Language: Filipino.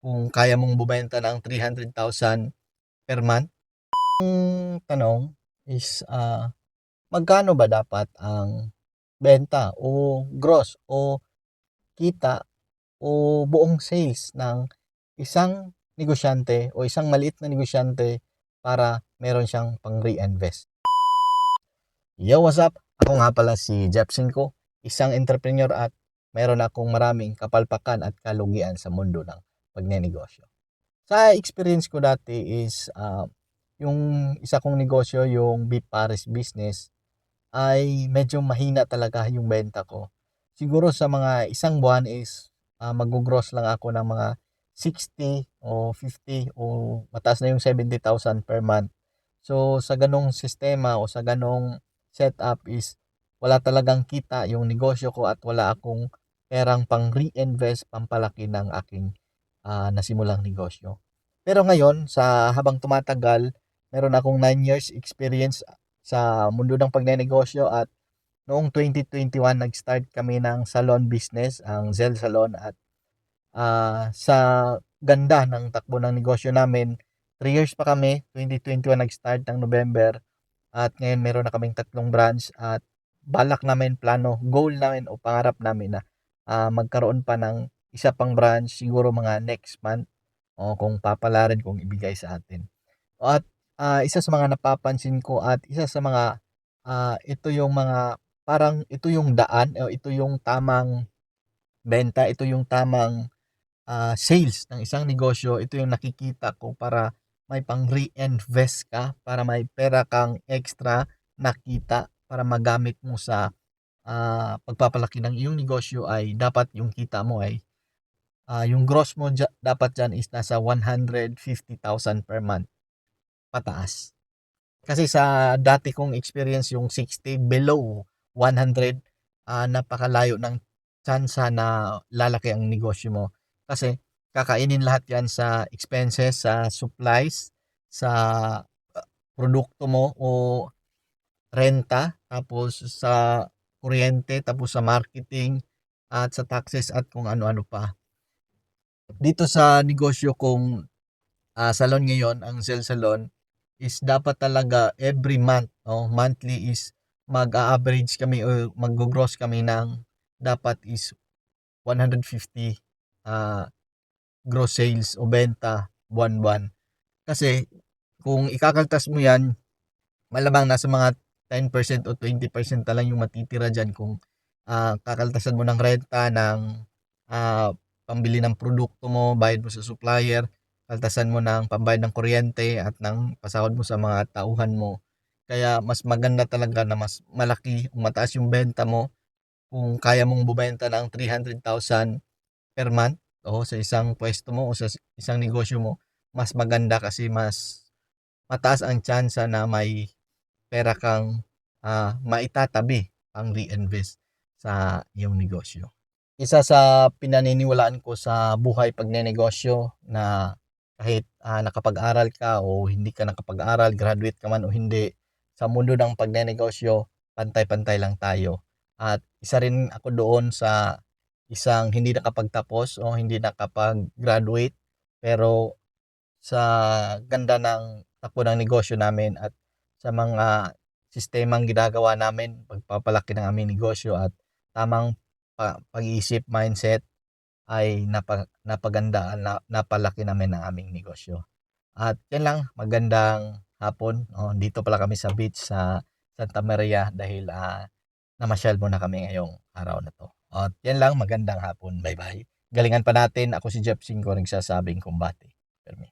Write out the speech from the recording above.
kung kaya mong bumenta ng 300,000 per month. Ang tanong is, magkano ba dapat ang benta o gross o kita o buong sales ng isang negosyante o isang maliit na negosyante para meron siyang pang-reinvest. Yo, what's up? Ako nga pala si Jeff Cinco, isang entrepreneur at meron akong maraming kapalpakan at kalugian sa mundo ng pagnenegosyo. Sa experience ko dati is yung isa kong negosyo, yung beef pares business, ay medyo mahina talaga yung benta ko. Siguro sa mga isang buwan is mag-gross lang ako ng mga 60 o 50 o mataas na yung 70,000 per month. So sa ganong sistema o sa ganong setup is wala talagang kita yung negosyo ko at wala akong perang pang reinvest, pampalaki ng aking nasimulang negosyo. Pero ngayon, sa habang tumatagal, meron akong 9 years experience sa mundo ng pagnenegosyo at noong 2021 nag-start kami ng salon business, ang Zell Salon, at sa ganda ng takbo ng negosyo namin, 3 years pa kami, 2021 nag-start ng November, at ngayon meron na kaming 3 branch at balak namin, plano, goal namin o pangarap namin na magkaroon pa ng isa pang branch siguro mga next month o kung papalarin kung ibigay sa atin. At isa sa mga napapansin ko at isa sa mga ito yung mga parang ito yung daan o ito yung tamang benta, ito yung tamang sales ng isang negosyo, ito yung nakikita ko para may pang reinvest ka, para may pera kang extra nakita para magamit mo sa pagpapalaki ng iyong negosyo. Ay dapat yung kita mo ay yung gross mo dapat dyan is nasa 150,000 per month pataas. Kasi sa dati kong experience yung 60 below 100, napakalayo ng tsansa na lalaki ang negosyo mo. Kasi kakainin lahat yan sa expenses, sa supplies, sa produkto mo o renta, tapos sa kuryente, tapos sa marketing, at sa taxes at kung ano-ano pa. Dito sa negosyo kong salon ngayon, ang Zell Salon, is dapat talaga every month, no? Monthly is mag-a-average kami o mag-gross kami ng dapat is 150 gross sales o benta buwan-buwan. Kasi kung ikakaltas mo yan, malamang nasa mga 10% o 20% na lang yung matitira dyan kung kakaltasan mo ng renta, ng pambili ng produkto mo, bayad mo sa supplier, kaltasan mo ng pambayad ng kuryente at ng pasahod mo sa mga tauhan mo. Kaya mas maganda talaga na mas malaki o mataas yung benta mo kung kaya mong bumenta ng 300,000 per month o sa isang pwesto mo o sa isang negosyo mo. Mas maganda kasi mas mataas ang tsansa na may pera kang maitatabi pang reinvest sa iyong negosyo. Isa sa pinaniniwalaan ko sa buhay pagnenegosyo na kahit nakapag-aral ka o hindi ka nakapag-aral, graduate ka man o hindi, sa mundo ng pagnenegosyo, pantay-pantay lang tayo. At isa rin ako doon sa isang hindi nakapagtapos o hindi nakapag-graduate, pero sa ganda ng takbo ng negosyo namin at sa mga sistemang ginagawa namin, pagpapalaki ng aming negosyo at tamang pag-iisip, mindset, ay napaganda, napalaki namin ang aming negosyo. At yan lang, magandang hapon. Oh, dito pala kami sa beach sa Santa Maria dahil namasyal muna kami ngayong araw na to. At yan lang, magandang hapon. Bye-bye. Galingan pa natin. Ako si Jeff Cinco, nagsasabing kumbate. Permi.